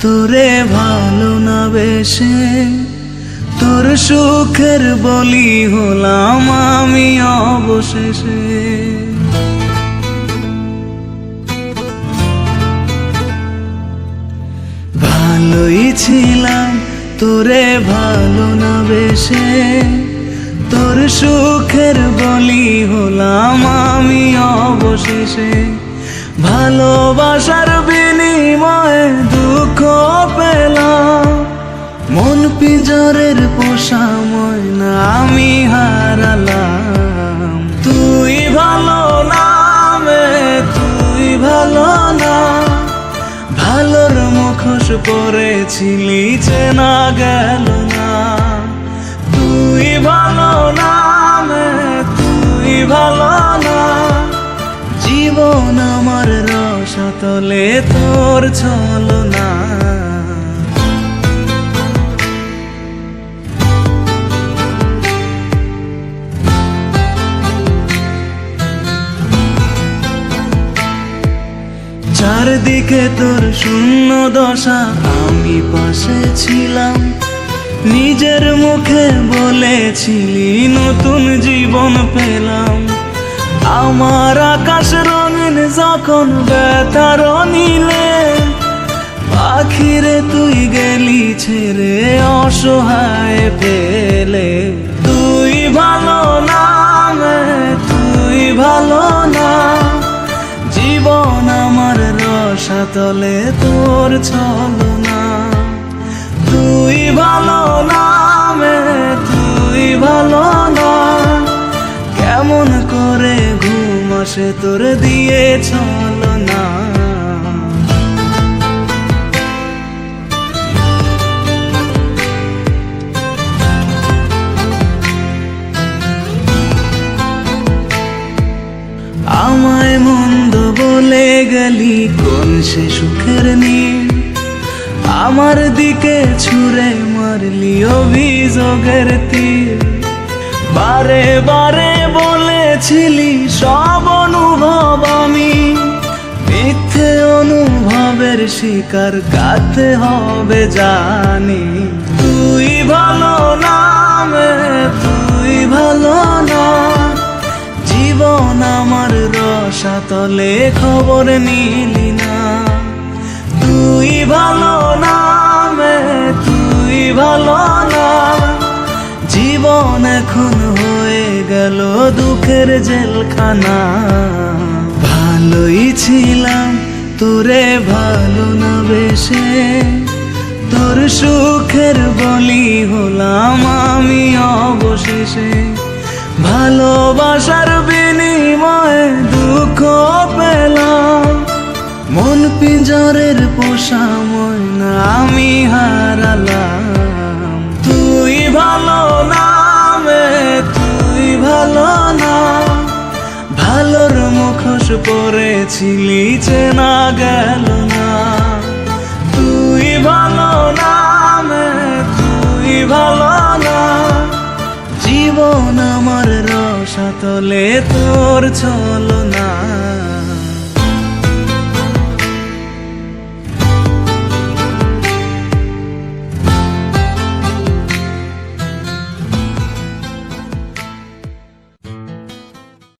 তোরে ভালো না বেশে তোর সুখের বলি হলাম আমি অবশেষে। ভালোই ছিলাম তোরে ভালো না বেশে তোর সুখের বলি হলাম আমি অবশেষে। ভালোবাসার বিনিময়ে দুঃখ পেলাম, মন পিঞ্জরের পোষা ময়না আমি হারালাম। তুই ভালো না তুই ভালো না, ভালোর মুখোশ পরেছিলি চেনা গেল না। তুই ভালো না তুই ভালো না, জীবন আমার রসাতলে তোর ছলনা। চারদিকে তোর শূন্য দশা, আমি পাশে ছিলাম, নিজের মুখে বলেছিলি নতুন জীবন পেলাম। আমার আকাশ রঙিন যখন ব্যথার নীলে, পাখিরে তুই গেলি ছেড়ে অসহায় ফেলে। তুই ভালো না তুই ভালো না, জীবন আমার রসাতলে তোর ছলনা। তুই ভালো না তুই ভালো না, কেমন করে ঘুম আসে তোর দিয়ে ছলনা। আমায় মন্দ বলে গেলি কোন সে সুখের নীল, আমার দিকে ছুঁড়ে মারলি অভিযোগের তীর। বারে বারে বলেছিলি সব অনুভব আমি, মিথ্যে অনুভবের শিকার কাটতে হবে জানি। তুই ভালো না তুই ভালো না, জীবন আমার রসাতলে খবর নিলি না। তুই ভালো না তুই ভালো না, জীবন এখন হয়ে গেল দুঃখের জেলখানা। ভালোই ছিলাম তোরে ভালো না বেশে তোর সুখের বলি হলাম আমি অবশেষে। ভালোবাসার বিনিময়ে দুঃখ পেলাম, মন পিঞ্জরের পোষা ময়না আমি হারালাম। তুই ভালো না তুই ভালো না, ভালোর মুখোশ পরেছিলি চেনা গেল না। তুই ভালো না তুই ভালো না, জীবন আমার রসাতলে তোর ছলনা।